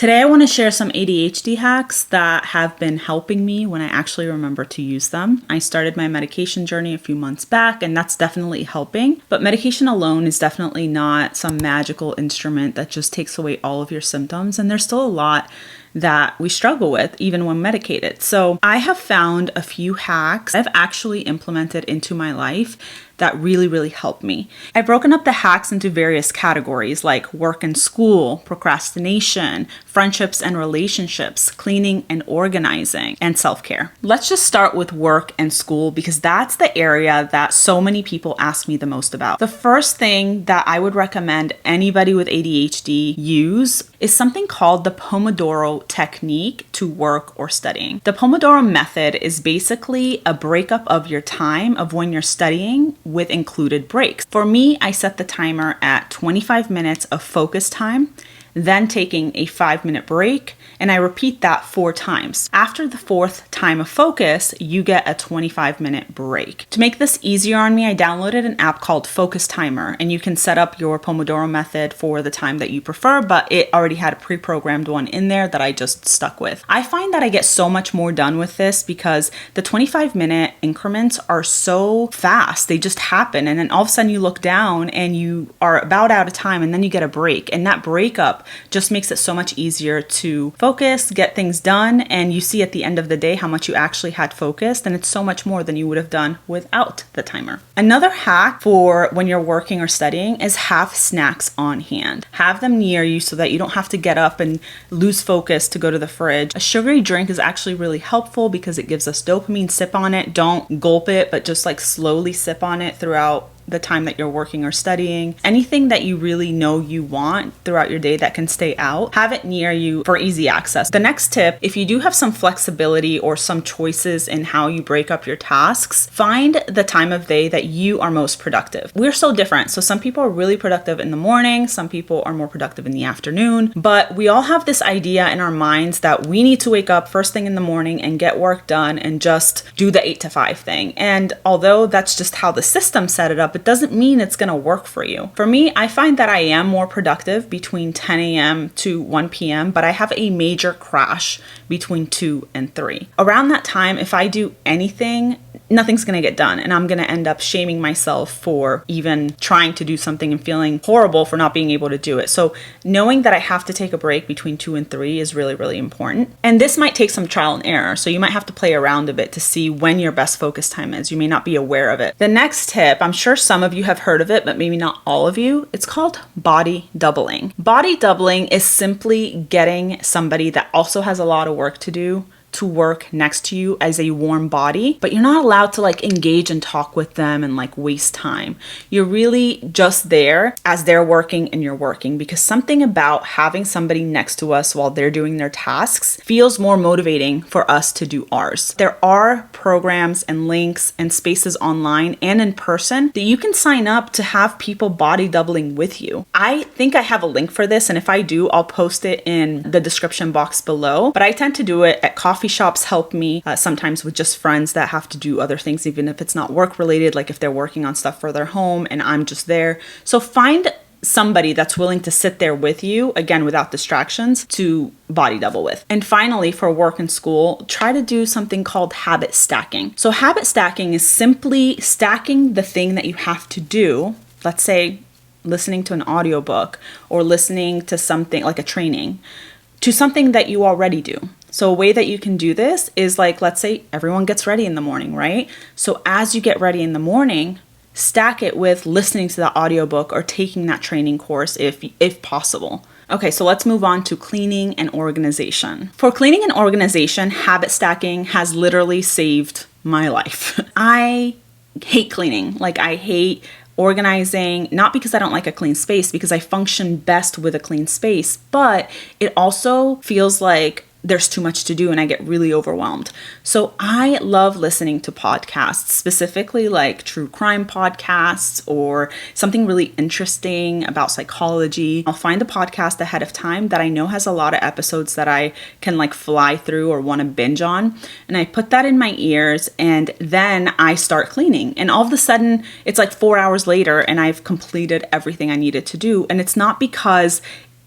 Today I want to share some ADHD hacks that have been helping me when I actually remember to use them. I started my medication journey a few months back, and that's definitely helping. But medication alone is definitely not some magical instrument that just takes away all of your symptoms, and there's still a lot that we struggle with even when medicated. So I have found a few hacks I've actually implemented into my life that really help me. I've broken up the hacks into various categories like work and school, procrastination, friendships and relationships, cleaning and organizing, and self-care. Let's just start with work and school because that's the area that so many people ask me the most about. The first thing that I would recommend anybody with ADHD use is something called the Pomodoro technique to work or studying. The Pomodoro method is basically a breakup of your time of when you're studying with included breaks. For me, I set the timer at 25 minutes of focus time, then taking a 5-minute break, and I repeat that 4 times. After the 4th time of focus, you get a 25-minute break. To make this easier on me, I downloaded an app called Focus Timer, and you can set up your Pomodoro method for the time that you prefer, but it already had a pre-programmed one in there that I just stuck with. I find that I get so much more done with this because the 25-minute increments are so fast. They just happen, and then all of a sudden you look down and you are about out of time, and then you get a break, and that breakup just makes it so much easier to focus, get things done, and you see at the end of the day how much you actually had focused, and it's so much more than you would have done without the timer. Another hack for when you're working or studying is have snacks on hand. Have them near you so that you don't have to get up and lose focus to go to the fridge. A sugary drink is actually really helpful because it gives us dopamine. Sip on it. Don't gulp it, but just like slowly sip on it throughout the time that you're working or studying. Anything that you really know you want throughout your day that can stay out, have it near you for easy access. The next tip, if you do have some flexibility or some choices in how you break up your tasks, find the time of day that you are most productive. We're so different. So some people are really productive in the morning, some people are more productive in the afternoon, but we all have this idea in our minds that we need to wake up first thing in the morning and get work done and just do the 8 to 5 thing. And although that's just how the system set it up, it doesn't mean it's going to work for you. For me, I find that I am more productive between 10 a.m. to 1 p.m., but I have a major crash between 2 and 3. Around that time, if I do anything, nothing's going to get done, and I'm going to end up shaming myself for even trying to do something and feeling horrible for not being able to do it. So knowing that I have to take a break between 2 and 3 is really important. And this might take some trial and error, so you might have to play around a bit to see when your best focus time is. You may not be aware of it. The next tip, I'm sure some of you have heard of it, but maybe not all of you. It's called body doubling. Body doubling is simply getting somebody that also has a lot of work to do to work next to you as a warm body, but you're not allowed to like engage and talk with them and like waste time. You're really just there as they're working and you're working, because something about having somebody next to us while they're doing their tasks feels more motivating for us to do ours. There are programs and links and spaces online and in person that you can sign up to have people body doubling with you. I think I have a link for this, and if I do, I'll post it in the description box below, but I tend to do it at coffee shops. Help me sometimes with just friends that have to do other things, even if it's not work related, like if they're working on stuff for their home and I'm just there. So find somebody that's willing to sit there with you, again, without distractions, to body double with. And finally, for work and school, try to do something called habit stacking. So habit stacking is simply stacking the thing that you have to do, let's say listening to an audiobook or listening to something like a training, to something that you already do. So a way that you can do this is like, let's say everyone gets ready in the morning, right? So as you get ready in the morning, stack it with listening to the audiobook or taking that training course if possible. Okay, so let's move on to cleaning and organization. For cleaning and organization, habit stacking has literally saved my life. I hate cleaning. Like I hate organizing, not because I don't like a clean space, because I function best with a clean space, but it also feels like there's too much to do and I get really overwhelmed. So I love listening to podcasts, specifically like true crime podcasts or something really interesting about psychology. I'll find a podcast ahead of time that I know has a lot of episodes that I can like fly through or want to binge on. And I put that in my ears and then I start cleaning. And all of a sudden it's like 4 hours later and I've completed everything I needed to do. And it's not because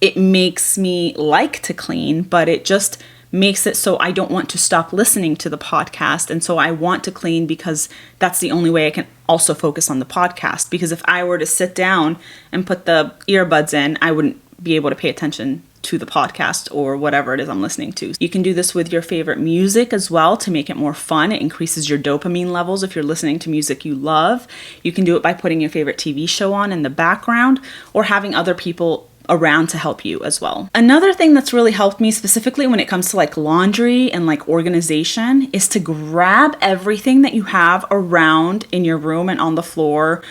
it makes me like to clean, but it just makes it so I don't want to stop listening to the podcast. And so I want to clean because that's the only way I can also focus on the podcast. Because if I were to sit down and put the earbuds in, I wouldn't be able to pay attention to the podcast or whatever it is I'm listening to. You can do this with your favorite music as well to make it more fun. It increases your dopamine levels if you're listening to music you love. You can do it by putting your favorite TV show on in the background or having other people around to help you as well. Another thing that's really helped me specifically when it comes to like laundry and like organization is to grab everything that you have around in your room and on the floor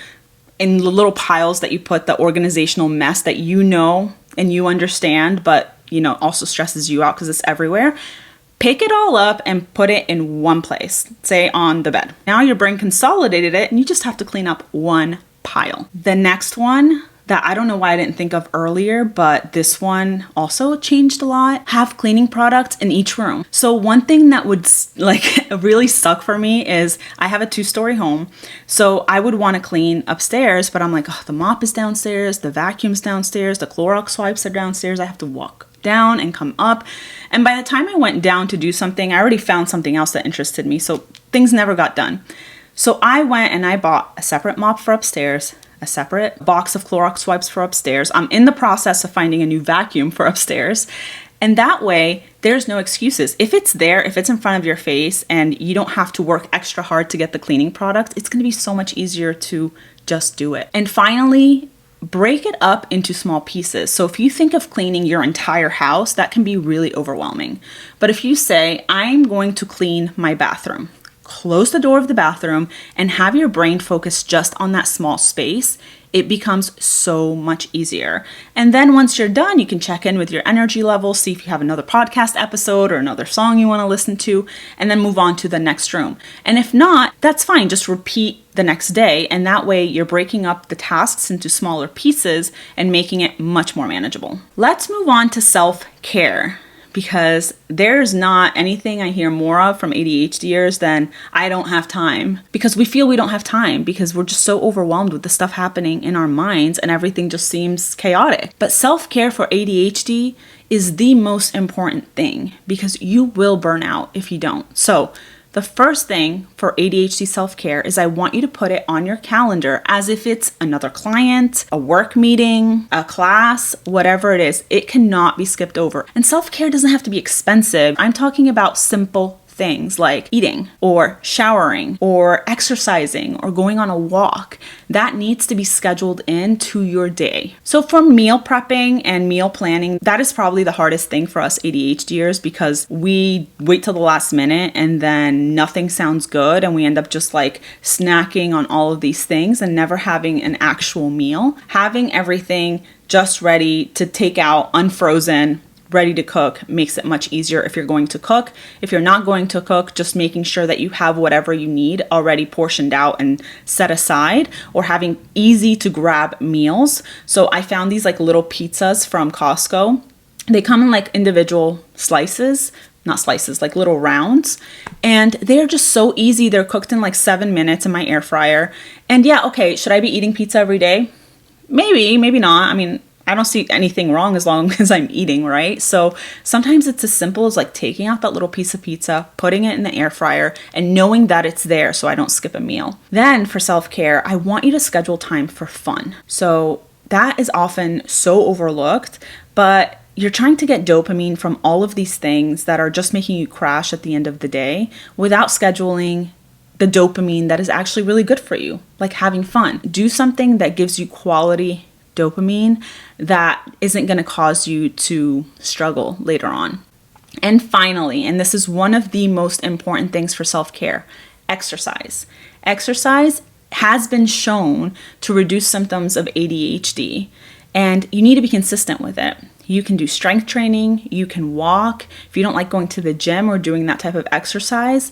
in the little piles that you put the organizational mess that you know and you understand, but also stresses you out because it's everywhere. Pick it all up and put it in one place, say on the bed. Now your brain consolidated it and you just have to clean up one pile. The next one that I don't know why I didn't think of earlier, but this one also changed a lot. Have cleaning products in each room. So one thing that would really suck for me is I have a 2-story home. So I would want to clean upstairs, but I'm like, oh, the mop is downstairs, the vacuum's downstairs, the Clorox wipes are downstairs. I have to walk down and come up. And by the time I went down to do something, I already found something else that interested me. So things never got done. So I went and I bought a separate mop for upstairs, a separate box of Clorox wipes for upstairs. I'm in the process of finding a new vacuum for upstairs. And that way, there's no excuses. If it's there, if it's in front of your face and you don't have to work extra hard to get the cleaning product, it's gonna be so much easier to just do it. And finally, break it up into small pieces. So if you think of cleaning your entire house, that can be really overwhelming. But if you say, I'm going to clean my bathroom, close the door of the bathroom and have your brain focus just on that small space, it becomes so much easier. And then once you're done, you can check in with your energy level, see if you have another podcast episode or another song you want to listen to, and then move on to the next room. And if not, that's fine. Just repeat the next day. And that way you're breaking up the tasks into smaller pieces and making it much more manageable. Let's move on to self-care, because there's not anything I hear more of from ADHDers than I don't have time. Because we feel we don't have time because we're just so overwhelmed with the stuff happening in our minds and everything just seems chaotic. But self-care for ADHD is the most important thing because you will burn out if you don't. So the first thing for ADHD self-care is I want you to put it on your calendar as if it's another client, a work meeting, a class, whatever it is. It cannot be skipped over. And self-care doesn't have to be expensive. I'm talking about simple things like eating or showering or exercising or going on a walk. That needs to be scheduled into your day. So for meal prepping and meal planning, that is probably the hardest thing for us ADHDers because we wait till the last minute and then nothing sounds good and we end up just like snacking on all of these things and never having an actual meal. Having everything just ready to take out, unfrozen, ready to cook makes it much easier if you're going to cook. If you're not going to cook, just making sure that you have whatever you need already portioned out and set aside, or having easy to grab meals. So I found these like little pizzas from Costco. They come in like individual slices, not slices, like little rounds. And they're just so easy. They're cooked in like 7 minutes in my air fryer. And yeah, okay, should I be eating pizza every day? Maybe, maybe not. I mean, I don't see anything wrong as long as I'm eating, right? So sometimes it's as simple as like taking out that little piece of pizza, putting it in the air fryer, and knowing that it's there so I don't skip a meal. Then for self-care, I want you to schedule time for fun. So that is often so overlooked, but you're trying to get dopamine from all of these things that are just making you crash at the end of the day without scheduling the dopamine that is actually really good for you, like having fun. Do something that gives you quality dopamine that isn't going to cause you to struggle later on. And finally, and this is one of the most important things for self-care, exercise. Exercise has been shown to reduce symptoms of ADHD, and you need to be consistent with it. You can do strength training, you can walk. If you don't like going to the gym or doing that type of exercise,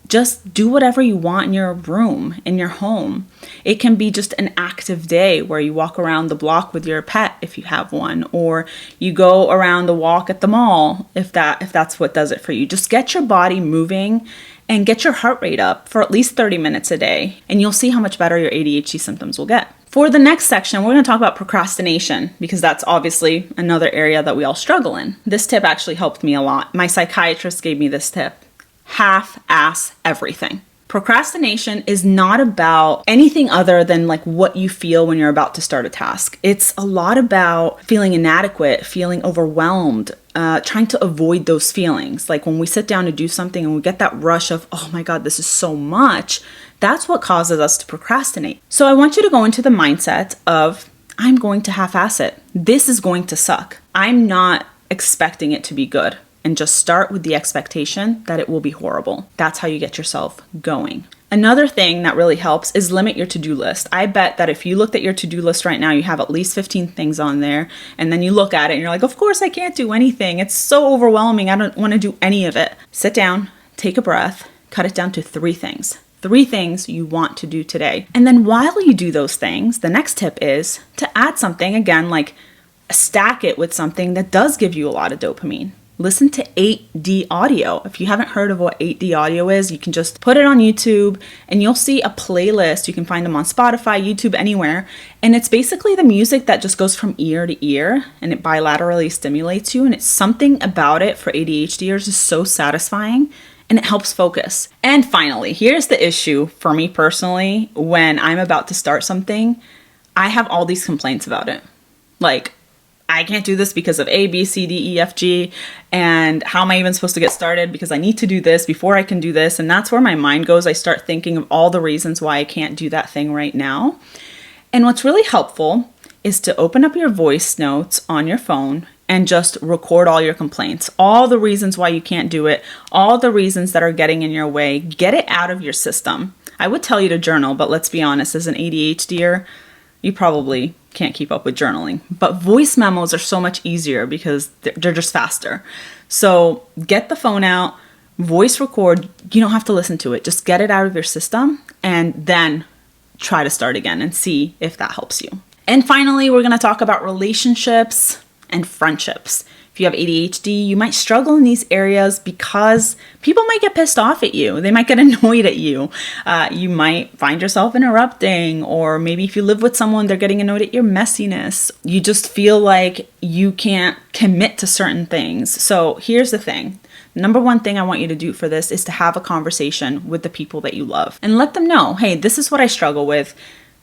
just do whatever you want in your room, in your home. It can be just an active day where you walk around the block with your pet if you have one, or you go around the walk at the mall if that's what does it for you. Just get your body moving and get your heart rate up for at least 30 minutes a day, and you'll see how much better your ADHD symptoms will get. For the next section, we're going to talk about procrastination because that's obviously another area that we all struggle in. This tip actually helped me a lot. My psychiatrist gave me this tip: half-ass everything. Procrastination is not about anything other than like what you feel when you're about to start a task. It's a lot about feeling inadequate, feeling overwhelmed, trying to avoid those feelings. Like when we sit down to do something and we get that rush of, oh my God, this is so much, that's what causes us to procrastinate. So I want you to go into the mindset of, I'm going to half-ass it. This is going to suck. I'm not expecting it to be good. And just start with the expectation that it will be horrible. That's how you get yourself going. Another thing that really helps is limit your to-do list. I bet that if you looked at your to-do list right now, you have at least 15 things on there, and then you look at it and you're like, of course I can't do anything. It's so overwhelming. I don't want to do any of it. Sit down, take a breath, cut it down to 3 things. 3 things you want to do today. And then while you do those things, the next tip is to add something, again, like stack it with something that does give you a lot of dopamine. Listen to 8D audio. If you haven't heard of what 8D audio is, you can just put it on YouTube and you'll see a playlist. You can find them on Spotify, YouTube, anywhere. And it's basically the music that just goes from ear to ear and it bilaterally stimulates you. And it's something about it for ADHDers is so satisfying and it helps focus. And finally, here's the issue for me personally. When I'm about to start something, I have all these complaints about it. Like, I can't do this because of A, B, C, D, E, F, G, and how am I even supposed to get started because I need to do this before I can do this. And that's where my mind goes. I start thinking of all the reasons why I can't do that thing right now. And what's really helpful is to open up your voice notes on your phone and just record all your complaints, all the reasons why you can't do it, all the reasons that are getting in your way. Get it out of your system. I would tell you to journal, but let's be honest, as an ADHDer, you probably can't keep up with journaling. But voice memos are so much easier because they're just faster. So get the phone out, voice record. You don't have to listen to it. Just get it out of your system and then try to start again and see if that helps you. And finally, we're going to talk about relationships and friendships. If you have ADHD, you might struggle in these areas because people might get pissed off at you. They might get annoyed at you. You might find yourself interrupting, or maybe if you live with someone, they're getting annoyed at your messiness. You just feel like you can't commit to certain things. So here's the thing. Number one thing I want you to do for this is to have a conversation with the people that you love and let them know, hey, this is what I struggle with.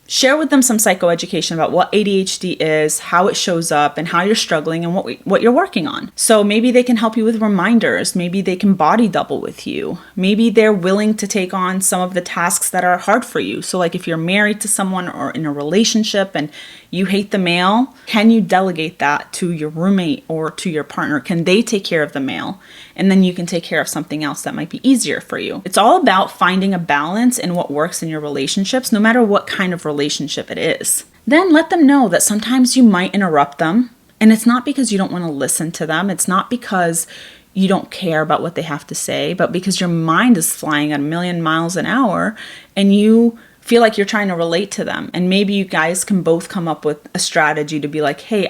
Share with them some psychoeducation about what ADHD is, how it shows up, and how you're struggling and what you're working on. So maybe they can help you with reminders. Maybe they can body double with you. Maybe they're willing to take on some of the tasks that are hard for you. So like if you're married to someone or in a relationship and you hate the mail, can you delegate that to your roommate or to your partner? Can they take care of the mail? And then you can take care of something else that might be easier for you. It's all about finding a balance in what works in your relationships, no matter what kind of relationship it is. Then let them know that sometimes you might interrupt them. And it's not because you don't want to listen to them. It's not because you don't care about what they have to say, but because your mind is flying at 1,000,000 miles an hour and you feel like you're trying to relate to them. And maybe you guys can both come up with a strategy to be like, hey,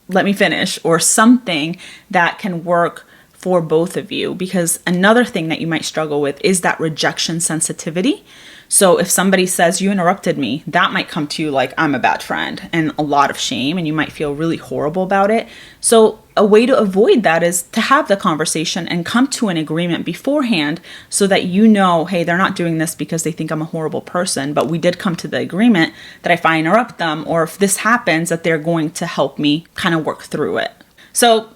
let me finish, or something that can work for both of you. Because another thing that you might struggle with is that rejection sensitivity. So if somebody says you interrupted me, that might come to you like I'm a bad friend and a lot of shame, and you might feel really horrible about it. So a way to avoid that is to have the conversation and come to an agreement beforehand so that you know, hey, they're not doing this because they think I'm a horrible person, but we did come to the agreement that if I interrupt them or if this happens, that they're going to help me kind of work through it. So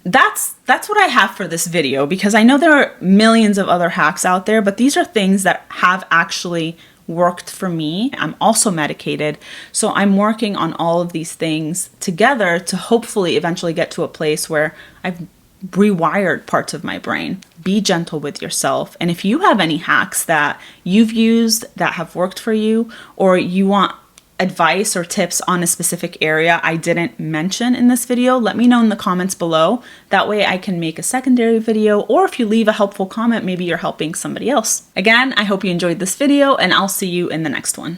that's what I have for this video, because I know there are millions of other hacks out there, but these are things that have actually worked for me. I'm also medicated, so I'm working on all of these things together to hopefully eventually get to a place where I've rewired parts of my brain. Be gentle with yourself. And if you have any hacks that you've used that have worked for you, or you want advice or tips on a specific area I didn't mention in this video, let me know in the comments below. That way I can make a secondary video, or if you leave a helpful comment, maybe you're helping somebody else. Again, I hope you enjoyed this video, and I'll see you in the next one.